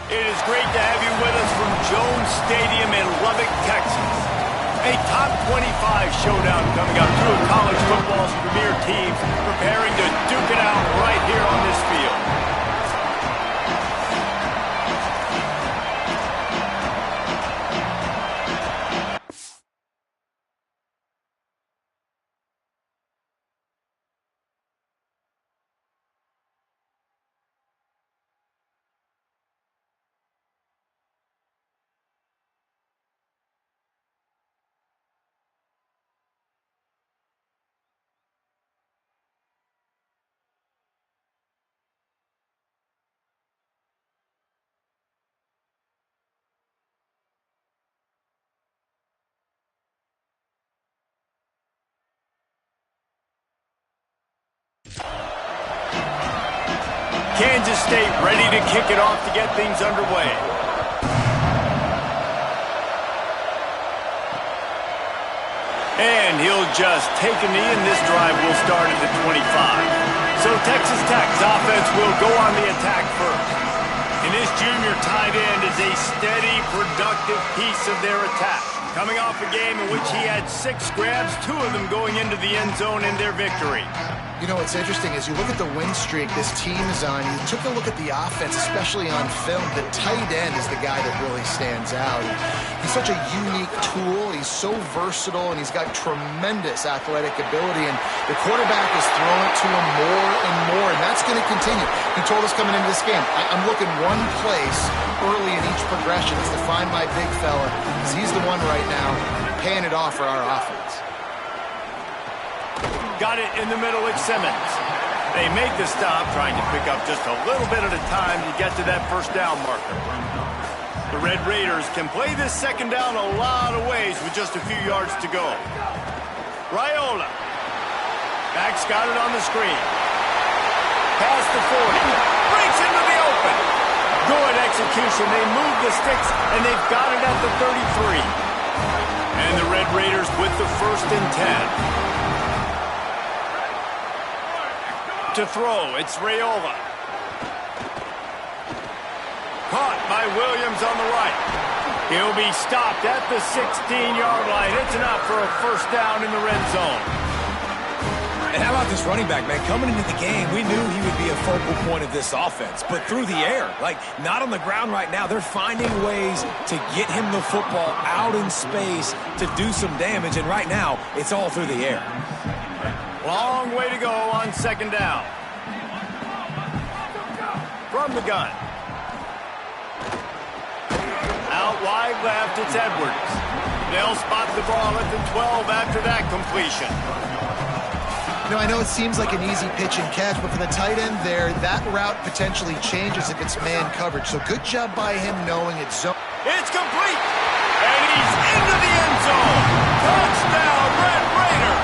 It is great to have you with us from Jones Stadium in Lubbock, Texas. A top 25 showdown coming up. Two of college football's premier teams preparing to duke it out right here on this field. Kansas State ready to kick it off to get things underway. And he'll just take a knee, and this drive will start at the 25. So Texas Tech's offense will go on the attack first. And his junior tight end is a steady, productive piece of their attack. Coming off a game in which he had 6 grabs, 2 of them going into the end zone in their victory. You know, what's interesting is you look at the win streak this team is on. You took a look at the offense, especially on film. The tight end is the guy that really stands out. He's such a unique tool. He's so versatile, and he's got tremendous athletic ability. And the quarterback is throwing it to him more and more, and that's going to continue. He told us coming into this game, I'm looking one place early in each progression is to find my big fella, because he's the one right now paying it off for our offense. Got it in the middle with Simmons. They make the stop, trying to pick up just a little bit at a time to get to that first down marker. The Red Raiders can play this second down a lot of ways with just a few yards to go. Raiola. Back's got it on the screen. Past the 40. Breaks into the open. Good execution. They move the sticks, and they've got it at the 33. And the Red Raiders with the 1st and 10. To throw, it's Raiola. Caught by Williams on the right. He'll be stopped at the 16-yard line. It's enough for a first down in the red zone. And how about this running back, man? Coming into the game, we knew he would be a focal point of this offense, but through the air, like not on the ground right now. They're finding ways to get him the football out in space to do some damage, and right now, it's all through the air. Long way to go on second down. From the gun. Out wide left, it's Edwards. They'll spot the ball at the 12 after that completion. You know, I know it seems like an easy pitch and catch, but for the tight end there, that route potentially changes if it's man coverage. So good job by him knowing it's zone. It's complete. And he's into the end zone. Touchdown, Red Raiders.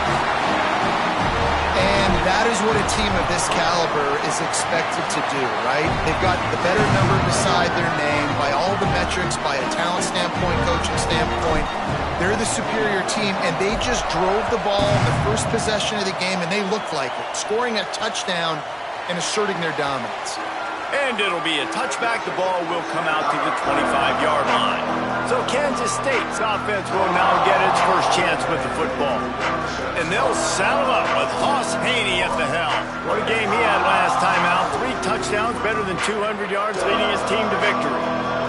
And that is what a team of this caliber is expected to do, right? They've got the better number beside their name by all the metrics, by a talent standpoint, coaching standpoint. They're the superior team, and they just drove the ball in the first possession of the game, and they looked like it, scoring a touchdown and asserting their dominance. And it'll be a touchback. The ball will come out to the 25-yard line. So Kansas State's offense will now get its first chance with the football. And they'll saddle up with Hoss Haney at the helm. What a game he had last time out. 3 touchdowns, better than 200 yards, leading his team to victory.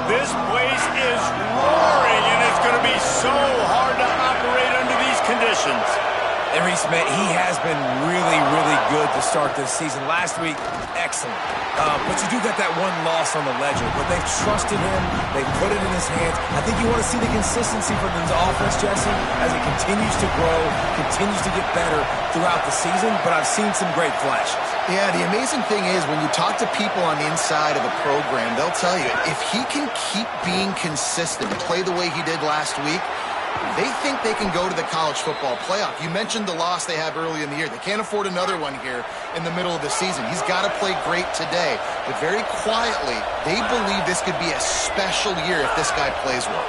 This place is roaring, and it's going to be so hard to operate under these conditions. And Reese, man, he has been really, really good to start this season. Last week, excellent. But you do get that one loss on the ledger. But they've trusted him. They've put it in his hands. I think you want to see the consistency from his offense, Jesse, as it continues to grow, continues to get better throughout the season. But I've seen some great flashes. Yeah, the amazing thing is when you talk to people on the inside of the program, they'll tell you if he can keep being consistent, play the way he did last week, they think they can go to the college football playoff. You mentioned the loss they have early in the year. They can't afford another one here in the middle of the season. He's got to play great today. But very quietly, they believe this could be a special year if this guy plays well.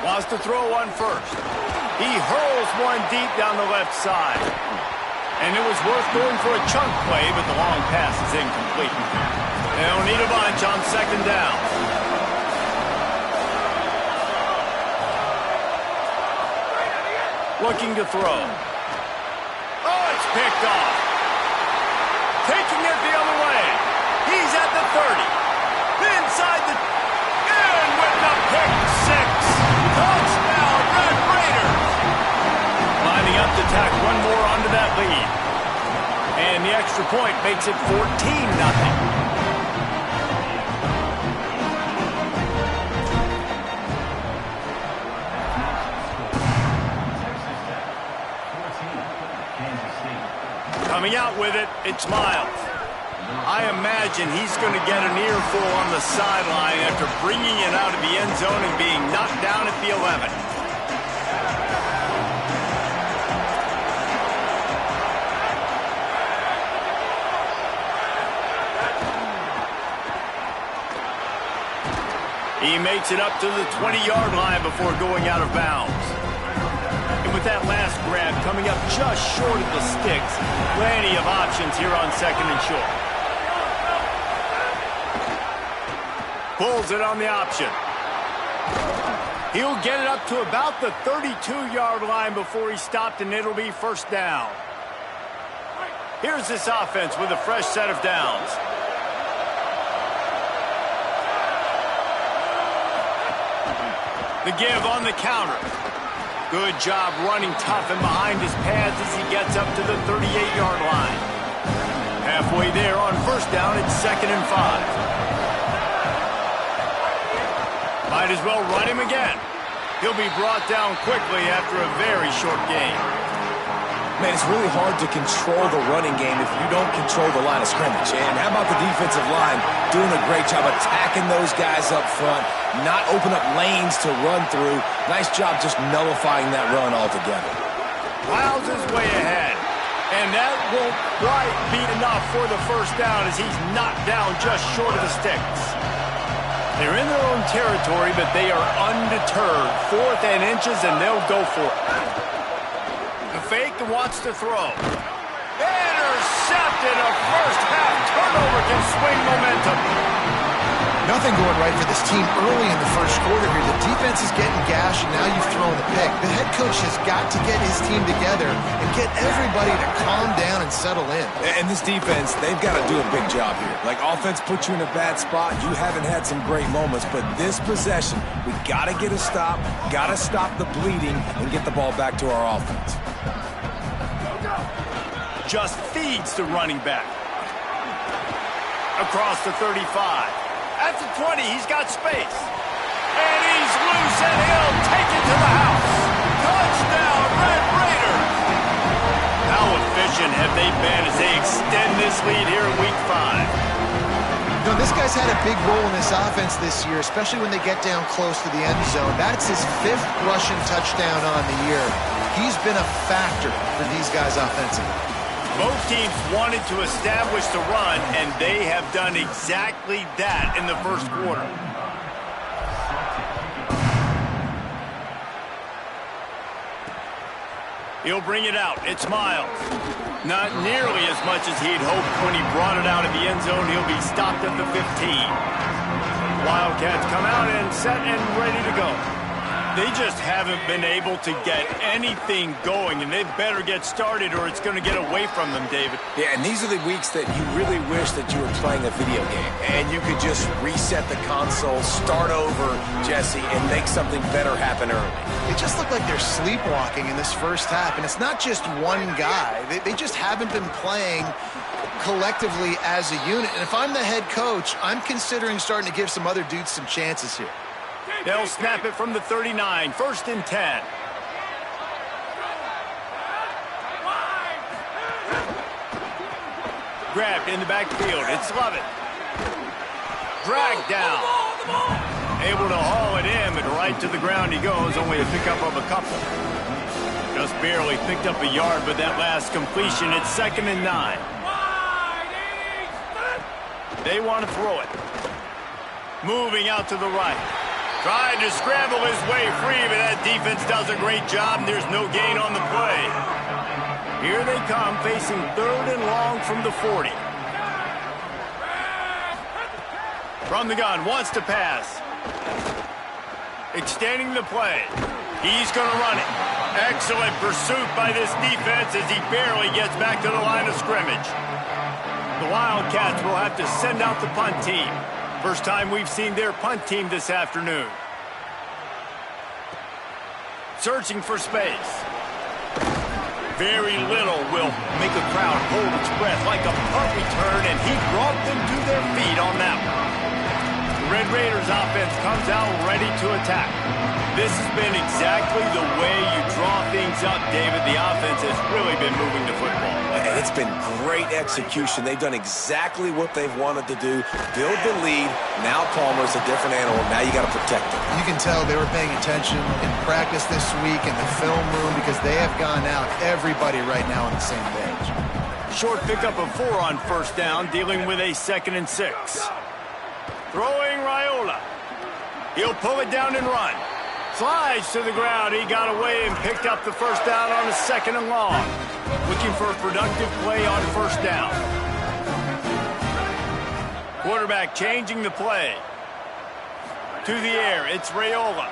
Wants to throw one first. He hurls one deep down the left side. And it was worth going for a chunk play, but the long pass is incomplete. They'll need a bunch on second down. Looking to throw. Oh, it's picked off. Taking it the other way. He's at the 30. Inside the... And with the pick six. Touchdown, Red Raiders. Lining up to tack one more onto that lead. And the extra point makes it 14-0. Coming out with it, it's Miles. I imagine he's going to get an earful on the sideline after bringing it out of the end zone and being knocked down at the 11. He makes it up to the 20-yard line before going out of bounds. And with that last grab coming up just short of the sticks, plenty of options here on second and short. Pulls it on the option. He'll get it up to about the 32-yard line before he's stopped, and it'll be first down. Here's this offense with a fresh set of downs. The give on the counter. Good job running tough and behind his pads as he gets up to the 38-yard line. Halfway there on first down, it's 2nd and 5. Might as well run him again. He'll be brought down quickly after a very short game. Man, it's really hard to control the running game if you don't control the line of scrimmage. And how about the defensive line doing a great job attacking those guys up front, not open up lanes to run through. Nice job just nullifying that run altogether. Plows his way ahead. And that won't quite be enough for the first down as he's knocked down just short of the sticks. They're in their own territory, but they are undeterred. 4th and inches, and they'll go for it. The fake wants to throw. Intercepted. A first-half turnover can swing momentum. Nothing going right for this team early in the first quarter here. The defense is getting gashed, and now you've thrown the pick. The head coach has got to get his team together and get everybody to calm down and settle in. And this defense, they've got to do a big job here. Like, offense puts you in a bad spot. You haven't had some great moments, but this possession, we got to get a stop, got to stop the bleeding, and get the ball back to our offense. Just feeds the running back. Across the 35. At the 20, he's got space. And he's loose, and he'll take it to the house. Touchdown, Red Raiders. How efficient have they been as they extend this lead here in Week 5? You know, this guy's had a big role in this offense this year, especially when they get down close to the end zone. That's his 5th rushing touchdown on the year. He's been a factor for these guys offensively. Both teams wanted to establish the run, and they have done exactly that in the first quarter. He'll bring it out. It's Miles. Not nearly as much as he'd hoped when he brought it out of the end zone. He'll be stopped at the 15. Wildcats come out and set and ready to go. They just haven't been able to get anything going, and they better get started or it's going to get away from them, David. Yeah, and these are the weeks that you really wish that you were playing a video game and you could just reset the console, start over, Jesse, and make something better happen early. It just looked like they're sleepwalking in this first half, and it's not just one guy. They just haven't been playing collectively as a unit. And if I'm the head coach, I'm considering starting to give some other dudes some chances here. They'll snap it from the 39, 1st and 10. Grabbed in the backfield. It's Lovett. Dragged down. Able to haul it in, but right to the ground he goes, only a pickup of a couple. Just barely picked up a yard with that last completion. It's 2nd and 9. They want to throw it. Moving out to the right. Trying to scramble his way free, but that defense does a great job, and there's no gain on the play. Here they come, facing 3rd and long from the 40. From the gun, wants to pass. Extending the play. He's going to run it. Excellent pursuit by this defense as he barely gets back to the line of scrimmage. The Wildcats will have to send out the punt team. First time we've seen their punt team this afternoon. Searching for space. Very little will make a crowd hold its breath like a punt return, and he brought them to their feet on that one. The Red Raiders offense comes out ready to attack. This has been exactly the way you draw things up, David. The offense has really been moving the football. And it's been great execution. They've done exactly what they've wanted to do. Build the lead. Now Palmer's a different animal. Now you got to protect him. You can tell they were paying attention in practice this week in the film room because they have gone out, everybody right now on the same page. Short pickup of 4 on first down, dealing with a 2nd and 6. Throwing Raiola. He'll pull it down and run. Slides to the ground. He got away and picked up the first down on a 2nd and long. Looking for a productive play on first down. Quarterback changing the play. To the air, it's Raiola.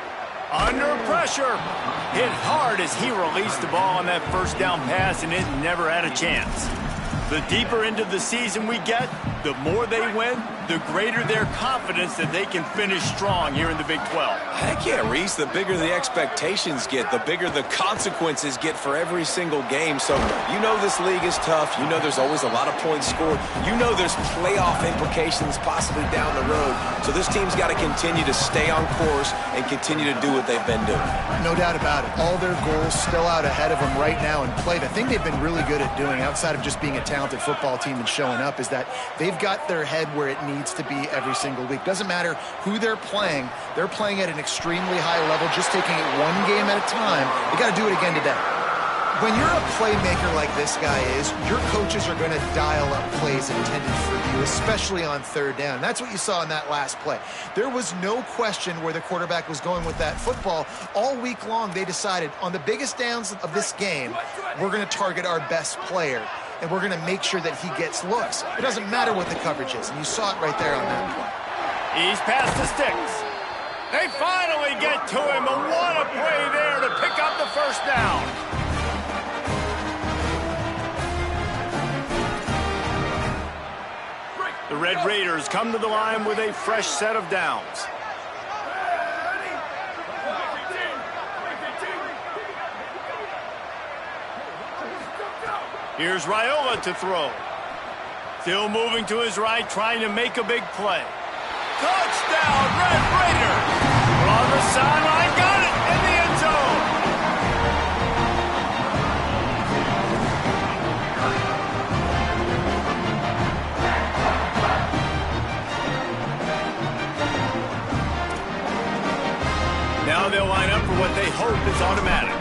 Under pressure. Hit hard as he released the ball on that first down pass, and it never had a chance. The deeper into the season we get, the more they win, the greater their confidence that they can finish strong here in the Big 12. Heck yeah, Reese. The bigger the expectations get, the bigger the consequences get for every single game. So you know this league is tough. You know there's always a lot of points scored. You know there's playoff implications possibly down the road. So this team's got to continue to stay on course and continue to do what they've been doing. No doubt about it. All their goals still out ahead of them right now in play. The thing they've been really good at doing, outside of just being a talented football team and showing up, is that they've got their head where it needs to be every single week. Doesn't matter who they're playing at an extremely high level, just taking it one game at a time. They got to do it again today. When you're a playmaker like this guy is, your coaches are going to dial up plays intended for you, especially on third down. That's what you saw in that last play. There was no question where the quarterback was going with that football. All week long, they decided on the biggest downs of this game, we're going to target our best player, and we're going to make sure that he gets looks. It doesn't matter what the coverage is, and you saw it right there on that play. He's past the sticks. They finally get to him, and what a play there to pick up the first down. The Red Raiders come to the line with a fresh set of downs. Here's Raiola to throw. Still moving to his right, trying to make a big play. Touchdown, Red Raiders! On the sideline, got it in the end zone. Now they'll line up for what they hope is automatic.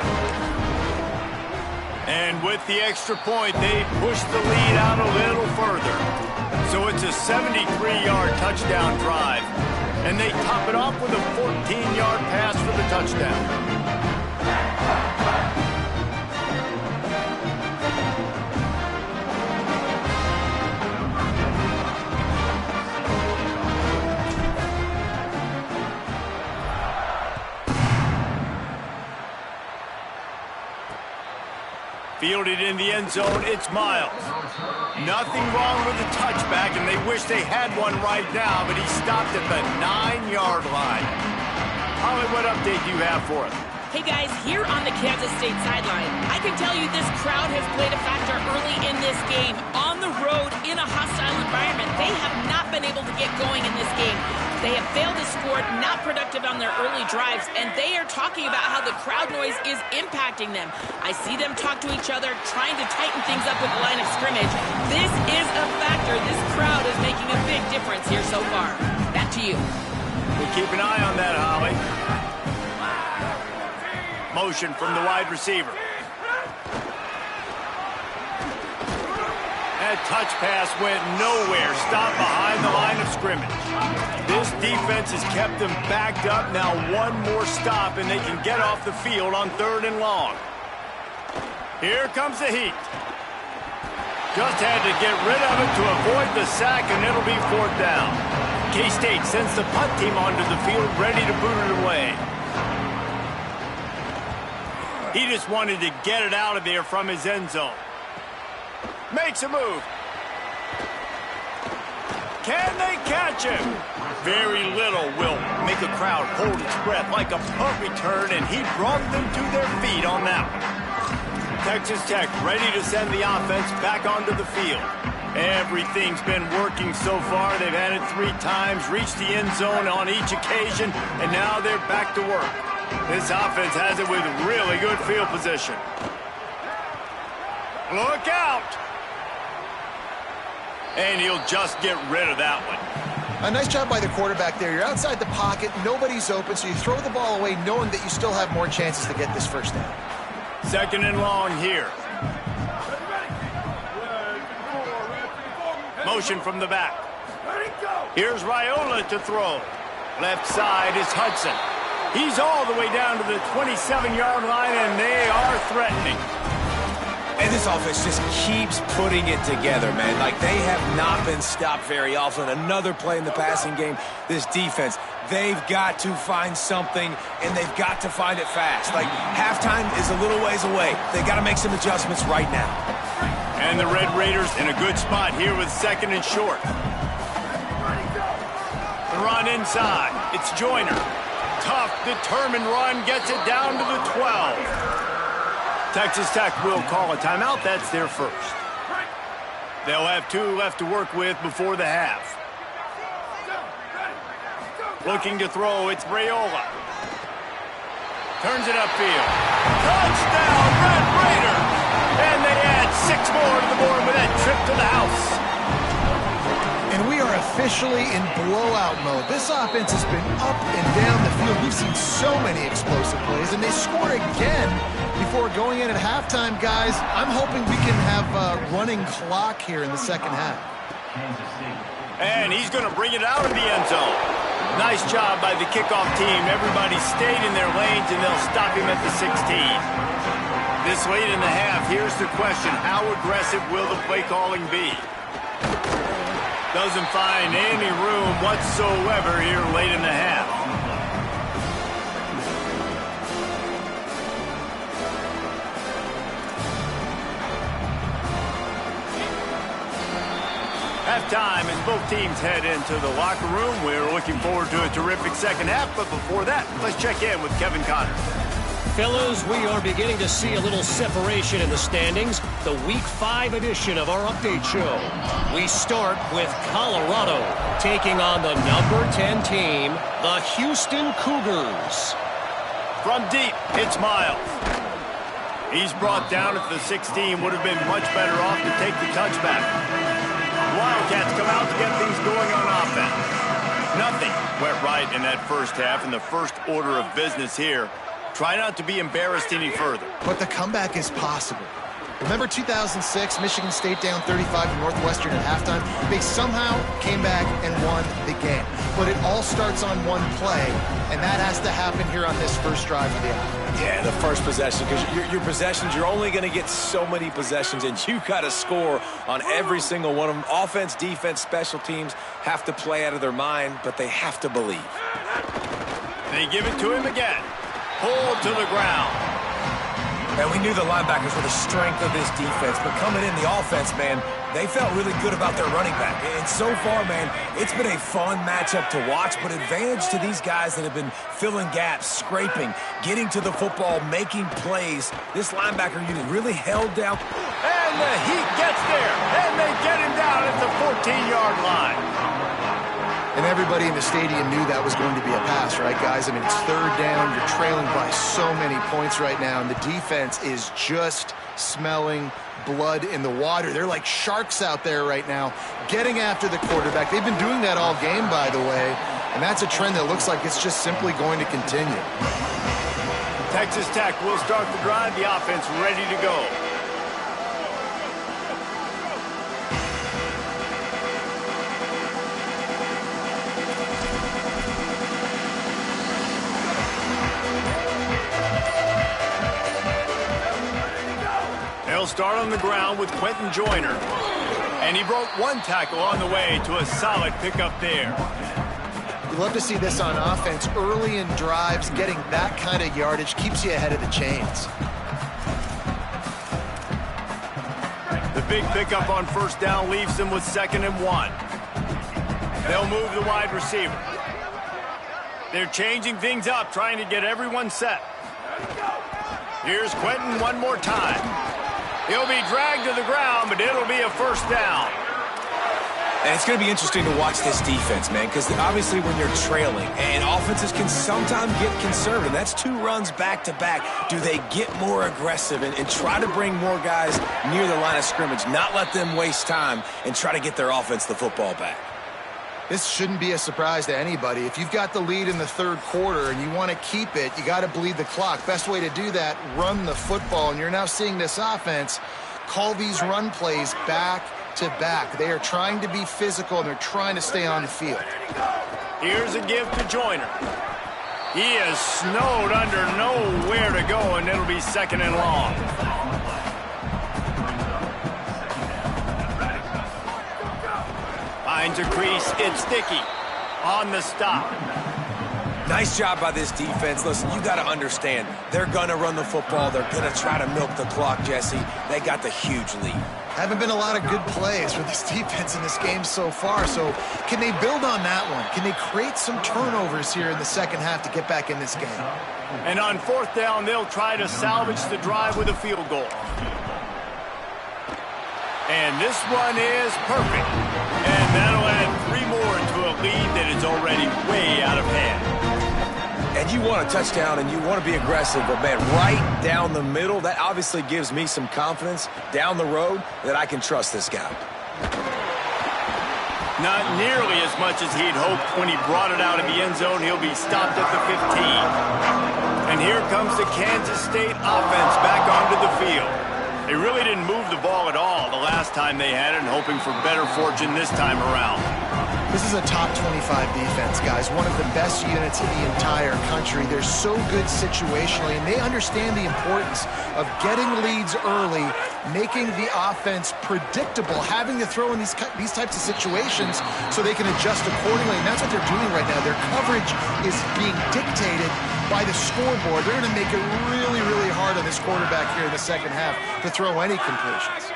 And with the extra point, they push the lead out a little further. So it's a 73-yard touchdown drive. And they top it off with a 14-yard pass for the touchdown. Fielded in the end zone, it's Miles. Nothing wrong with the touchback, and they wish they had one right now, but he stopped at the 9-yard line. Holly, what update do you have for us? Hey guys, here on the Kansas State sideline, I can tell you this crowd has played a factor early in this game. On the road, in a hostile environment, they have not been able to get going in this game. They have failed to score, not productive on their early drives, and they are talking about how the crowd noise is impacting them. I see them talk to each other, trying to tighten things up with the line of scrimmage. This is a factor. This crowd is making a big difference here so far. Back to you. We'll keep an eye on that, Holly. Motion from the wide receiver. That touch pass went nowhere. Stopped behind the line of scrimmage. This defense has kept them backed up. Now one more stop, and they can get off the field on 3rd and long. Here comes the heat. Just had to get rid of it to avoid the sack, and it'll be 4th down. K-State sends the punt team onto the field, ready to boot it away. He just wanted to get it out of there from his end zone. Makes a move. Can they catch him? Very little will make a crowd hold its breath like a punt return, and he brought them to their feet on that one. Texas Tech ready to send the offense back onto the field. Everything's been working so far. They've had it 3 times, reached the end zone on each occasion, and now they're back to work. This offense has it with really good field position. Look out! And he'll just get rid of that one. A nice job by the quarterback there. You're outside the pocket, nobody's open, so you throw the ball away knowing that you still have more chances to get this first down. 2nd and long here. Motion from the back. Here's Raiola to throw. Left side is Hudson. He's all the way down to the 27-yard line, and they are threatening. And this offense just keeps putting it together, man. Like, they have not been stopped very often. Another play in the passing game. This defense, they've got to find something, and they've got to find it fast. Like, halftime is a little ways away. They've got to make some adjustments right now. And the Red Raiders in a good spot here with 2nd and short. The run inside. It's Joyner. Tough, determined run, gets it down to the 12. Texas Tech will call a timeout. That's their first. They'll have 2 left to work with before the half. Looking to throw, it's Raiola. Turns it upfield. Touchdown, Red Raiders! And they add 6 more to the board with that trip to the house. And we are officially in blowout mode. This offense has been up and down the field. We've seen so many explosive plays, and they score again before going in at halftime, guys. I'm hoping we can have a running clock here in the second half. And he's going to bring it out of the end zone. Nice job by the kickoff team. Everybody stayed in their lanes, and they'll stop him at the 16. This late in the half, here's the question. How aggressive will the play calling be? Doesn't find any room whatsoever here late in the half. Halftime as both teams head into the locker room. We're looking forward to a terrific second half, but before that, let's check in with Kevin Connors. Fellas, we are beginning to see a little separation in the standings. The Week 5 edition of our update show. We start with Colorado taking on the number 10 team, the Houston Cougars. From deep, it's Miles. He's brought down at the 16. Would have been much better off to take the touchback. Wildcats come out to get things going on offense. Nothing went right in that first half, and the first order of business here. Try not to be embarrassed any further. But the comeback is possible. Remember 2006, Michigan State down 35 to Northwestern at halftime? They somehow came back and won the game. But it all starts on one play, and that has to happen here on this first drive of the offense. Yeah, the first possession, because your possessions, you're only going to get so many possessions, and you got to score on every single one of them. Offense, defense, special teams have to play out of their mind, but they have to believe. They give it to him again. Pulled to the ground. And we knew the linebackers were the strength of this defense, but coming in the offense, man, they felt really good about their running back. And so far, man, it's been a fun matchup to watch, but advantage to these guys that have been filling gaps, scraping, getting to the football, making plays. This linebacker unit really held down. And the Heat gets there, and they get him down at the 14-yard line. And everybody in the stadium knew that was going to be a pass, right, guys? I mean, it's third down. You're trailing by so many points right now, and the defense is just smelling blood in the water. They're like sharks out there right now, getting after the quarterback. They've been doing that all game, by the way, and that's a trend that looks like it's just simply going to continue. Texas Tech will start the drive. The offense ready to go. They'll start on the ground with Quentin Joyner. And he broke one tackle on the way to a solid pickup there. You love to see this on offense. Early in drives, getting that kind of yardage keeps you ahead of the chains. The big pickup on first down leaves them with 2nd and 1. They'll move the wide receiver. They're changing things up, trying to get everyone set. Here's Quentin one more time. He'll be dragged to the ground, but it'll be a first down. And it's going to be interesting to watch this defense, man, because obviously when you're trailing, and offenses can sometimes get conservative. That's 2 runs back-to-back. Do they get more aggressive and try to bring more guys near the line of scrimmage, not let them waste time, and try to get their offense the football back? This shouldn't be a surprise to anybody. If you've got the lead in the 3rd quarter and you want to keep it, you got to bleed the clock. Best way to do that, run the football. And you're now seeing this offense call these run plays back to back. They are trying to be physical, and they're trying to stay on the field. Here's a give to Joyner. He is snowed under, nowhere to go, and it'll be 2nd and long. Finds a crease. It's Sticky on the stop. Nice job by this defense. Listen, you got to understand, they're going to run the football. They're going to try to milk the clock, Jesse. They got the huge lead. Haven't been a lot of good plays for this defense in this game so far, so can they build on that one? Can they create some turnovers here in the second half to get back in this game? And on 4th down, they'll try to salvage the drive with a field goal. And this one is perfect. And that'll add 3 more to a lead that is already way out of hand. And you want a touchdown and you want to be aggressive, but man, right down the middle, that obviously gives me some confidence down the road that I can trust this guy. Not nearly as much as he'd hoped when he brought it out of the end zone. He'll be stopped at the 15. And here comes the Kansas State offense back onto the field. They really didn't move the ball at all the last time they had it, and hoping for better fortune this time around. This is a top 25 defense, guys. One of the best units in the entire country. They're so good situationally, and they understand the importance of getting leads early, making the offense predictable, having to throw in these types of situations so they can adjust accordingly. And that's what they're doing right now. Their coverage is being dictated by the scoreboard. They're going to make it really, really hard on this quarterback here in the second half to throw any completions.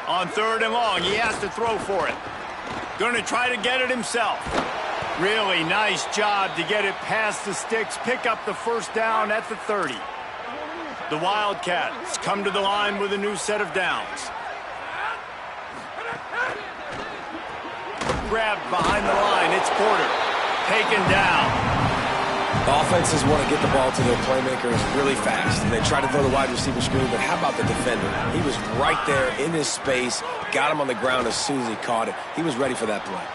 On 3rd and long, he has to throw for it. Going to try to get it himself. Really nice job to get it past the sticks, pick up the first down at the 30. The Wildcats come to the line with a new set of downs. Grabbed behind the line, it's Porter. Taken down. Offenses want to get the ball to their playmakers really fast, and they try to throw the wide receiver screen, but how about the defender? He was right there in his space, got him on the ground as soon as he caught it. He was ready for that play.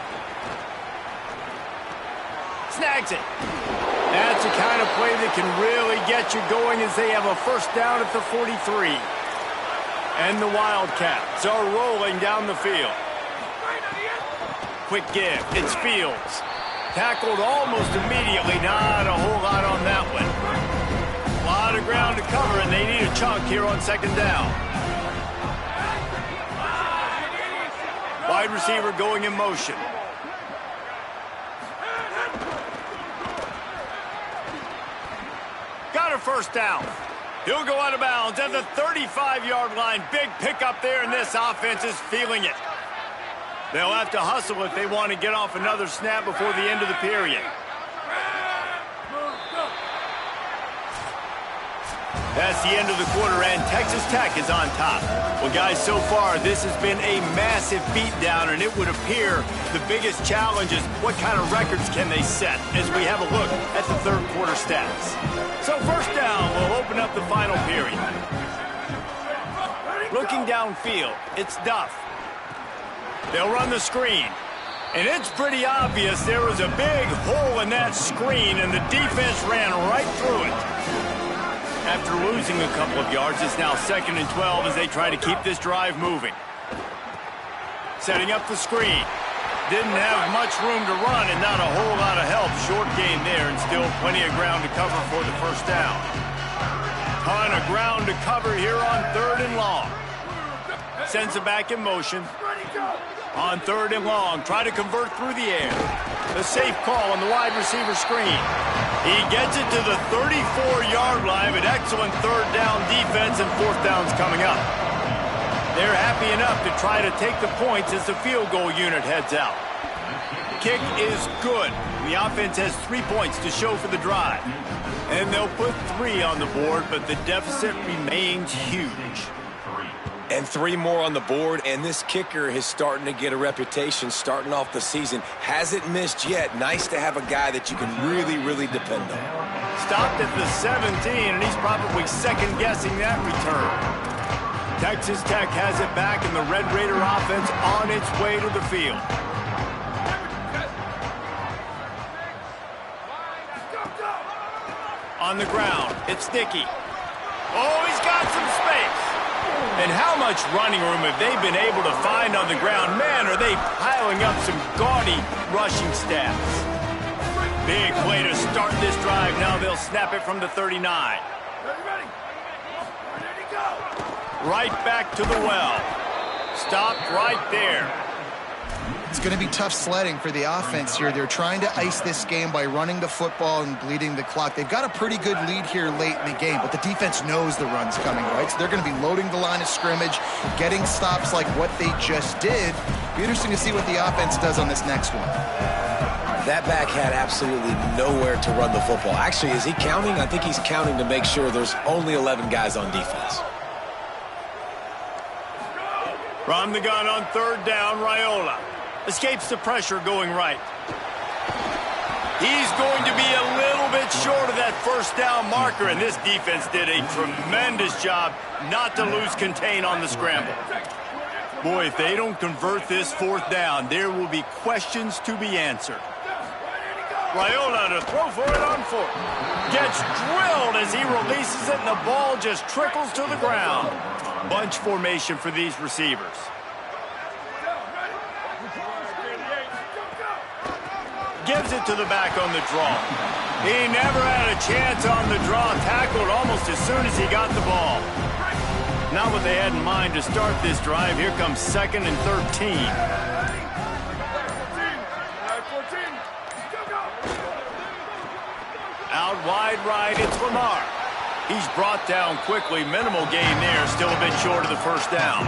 Snags it. That's the kind of play that can really get you going as they have a first down at the 43. And the Wildcats are rolling down the field. Quick give. It's Fields. Tackled almost immediately. Not a whole lot on that one. A lot of ground to cover, and they need a chunk here on 2nd down. Wide receiver going in motion. Got a first down. He'll go out of bounds at the 35-yard line. Big pickup there, and this offense is feeling it. They'll have to hustle if they want to get off another snap before the end of the period. That's the end of the quarter, and Texas Tech is on top. Well, guys, so far, this has been a massive beatdown, and it would appear the biggest challenge is what kind of records can they set as we have a look at the 3rd quarter stats. So first down will open up the final period. Looking downfield, it's Duff. They'll run the screen. And it's pretty obvious there was a big hole in that screen, and the defense ran right through it. After losing a couple of yards, it's now 2nd and 12 as they try to keep this drive moving. Setting up the screen. Didn't have much room to run and not a whole lot of help. Short gain there, and still plenty of ground to cover for the first down. Ton of ground to cover here on 3rd and long. Sends it back in motion. On 3rd and long, try to convert through the air. The safe call on the wide receiver screen. He gets it to the 34-yard line, but excellent 3rd down defense, and 4th down's coming up. They're happy enough to try to take the points as the field goal unit heads out. Kick is good. The offense has 3 points to show for the drive. And they'll put 3 on the board, but the deficit remains huge. And 3 more on the board, and this kicker is starting to get a reputation starting off the season. Hasn't missed yet. Nice to have a guy that you can really, really depend on. Stopped at the 17, and he's probably second-guessing that return. Texas Tech has it back, and the Red Raider offense on its way to the field. On the ground, it's Dickey. Oh, he's got some space. And how much running room have they been able to find on the ground? Man, are they piling up some gaudy rushing stats. Big play to start this drive. Now they'll snap it from the 39. Right back to the well. Stopped right there. It's going to be tough sledding for the offense here. They're trying to ice this game by running the football and bleeding the clock. They've got a pretty good lead here late in the game, but the defense knows the run's coming, right? So they're going to be loading the line of scrimmage, getting stops like what they just did. Be interesting to see what the offense does on this next one. That back had absolutely nowhere to run the football. Actually, is he counting? I think he's counting to make sure there's only 11 guys on defense. From the gun on 3rd down, Raiola escapes the pressure going right. He's going to be a little bit short of that 1st down marker, and this defense did a tremendous job not to lose contain on the scramble. Boy, if they don't convert this 4th down, there will be questions to be answered. Raiola to throw for it on 4th. Gets drilled as he releases it, and the ball just trickles to the ground. Bunch formation for these receivers. Gives it to the back on the draw. He never had a chance on the draw. Tackled almost as soon as he got the ball. Not what they had in mind to start this drive. Here comes 2nd and 13. Out wide right, it's Lamar. He's brought down quickly. Minimal gain there. Still a bit short of the 1st down.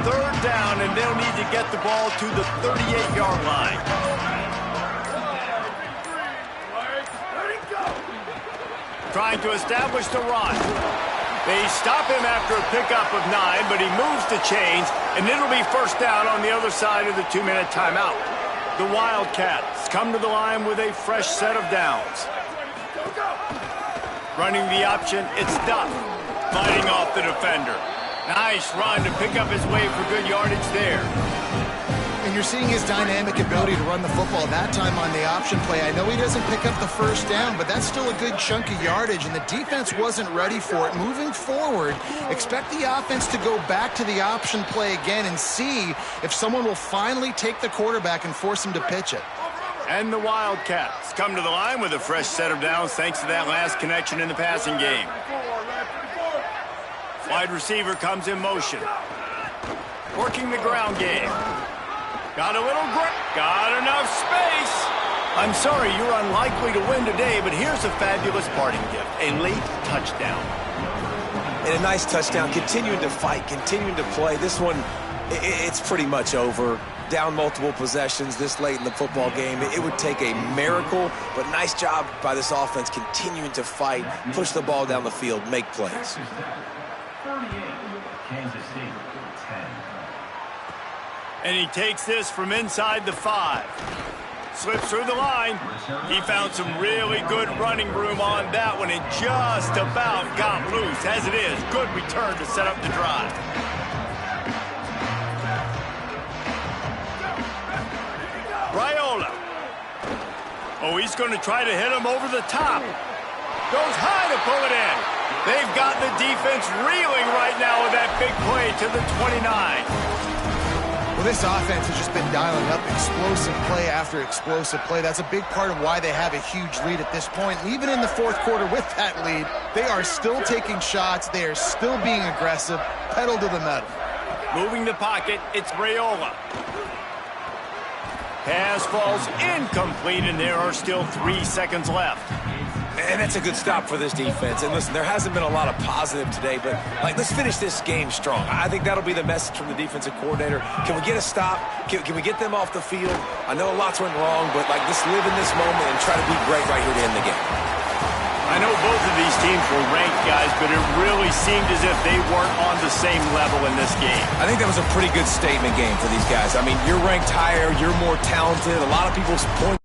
3rd down, and they'll need to get the ball to the 38-yard line. Trying to establish the run. They stop him after a pickup of 9, but he moves the chains, and it'll be 1st down on the other side of the 2-minute timeout. The Wildcats come to the line with a fresh set of downs. Running the option, it's Duff. Fighting off the defender. Nice run to pick up his way for good yardage there. And you're seeing his dynamic ability to run the football that time on the option play. I know he doesn't pick up the 1st down, but that's still a good chunk of yardage, and the defense wasn't ready for it. Moving forward, expect the offense to go back to the option play again and see if someone will finally take the quarterback and force him to pitch it. And the Wildcats come to the line with a fresh set of downs thanks to that last connection in the passing game. Wide receiver comes in motion. Working the ground game. Got a little grip. Got enough space. I'm sorry, you're unlikely to win today, but here's a fabulous parting gift. A late touchdown. And a nice touchdown. Continuing to fight, continuing to play. This one, it's pretty much over. Down multiple possessions this late in the football game. It would take a miracle, but nice job by this offense continuing to fight, push the ball down the field, make plays. 38, Kansas City, 10. And he takes this from inside the 5. Slips through the line. He found some really good running room on that one and just about got loose. As it is, good return to set up the drive. Raiola. Oh, he's going to try to hit him over the top. Goes high to pull it in. They've got the defense reeling right now with that big play to the 29. Well, this offense has just been dialing up explosive play after explosive play. That's a big part of why they have a huge lead at this point. And even in the 4th quarter with that lead, they are still taking shots. They are still being aggressive. Pedal to the metal. Moving the pocket, it's Raiola. Pass falls incomplete, and there are still 3 seconds left. And that's a good stop for this defense. And listen, there hasn't been a lot of positive today, but let's finish this game strong. I think that'll be the message from the defensive coordinator. Can we get a stop? Can we get them off the field? I know lots went wrong, but let's live in this moment and try to be great right here to end the game. I know both of these teams were ranked, guys, but it really seemed as if they weren't on the same level in this game. I think that was a pretty good statement game for these guys. I mean, you're ranked higher, you're more talented. A lot of people's point